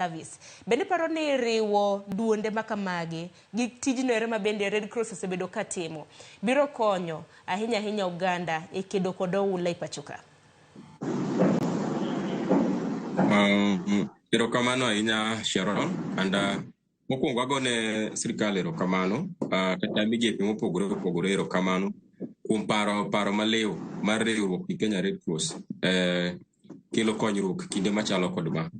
service. Bende paro ni riwo duonde makamagi gi tijno ere mabende Red Cross osebedo katimo biro konyo ahinya Uganda e kedo kod oula ipachoka. Erokamano ahinya Sharon, and mokwongo agone sirkal erokamano kata migepe mopogore erokamano kuom paro maliw mar riwruok gi Kenya Red Cross kelo konyruok kinde machalo kod ma.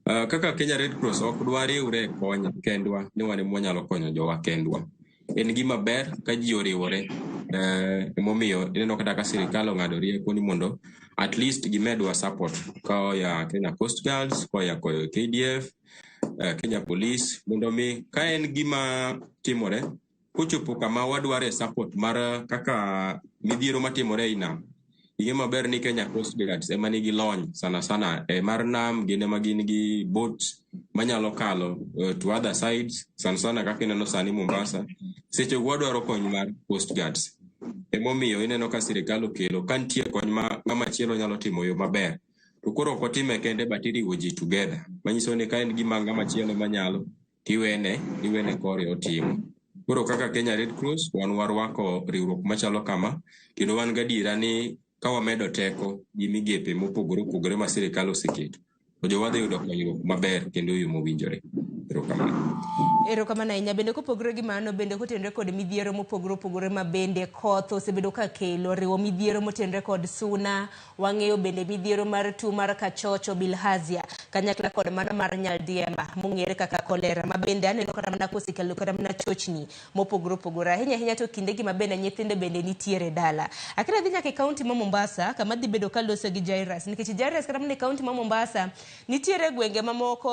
Kaka Kenya Red Cross ok dwa riwre kony kendwa ni wan mwanyalo konyo jowa kendwa. En gima ber ka ji oriwore, emomiyo ineno kata ka sirkal ong'ado rieko ni mondo at least gimedwa support ka ya Kenya Coast Guards, ka ya KDF, Kenya Police, mondo mi ka en gima timore kochopo kama wadware support mar kaka midhiero matimore e nam. Ing'e maber ni Kenya Coast Guards ema nigi lony sana mar nam, gin ema gin gi boats manyalo kalo to other sides sana kaka ineno sani Mombasa. Seche wadwaro kony mar Coast Guards. Emomiyo ineno ka sirkal okelo ka nitie kony ma machielo nyalo timo yo maber. To koro ok otime kende but iriwo ji together. Manyiso ni ka en gima ng'ama chielo manyalo tiwene kore otimo. Koro kaka Kenya Red Cross wan warwako riwruok machalo kama kendo wan gadiera ni ka wamedo teko gi migepe mopogore ma sirkal oseketo to jowadhi yudo konyruok maber kendo yo mowinjore. Erokamano ahinya. Bende kopogore gi mano bende kotenore kod midhiero mopogore ma bende koth osebedo ka kelo riwo midhiero motenore kod suna, wang'eyo bende midhiero mar tuo mar kachocho bilharzia kanyakla kod mano mar nyaldiema mong'ere kaka kolera ma bende aneno kata mana kosekelo kata mana chochni mopogore ahinya to kinde gi ma bende nyithinde bende nitiere dala. Akira dhi nyaka e kaunti ma Mombasa kama dhi bedo ka loso gi Jairus nikech Jairus kata mana e kaunti ma Mombasa nitiere gwenge mamoko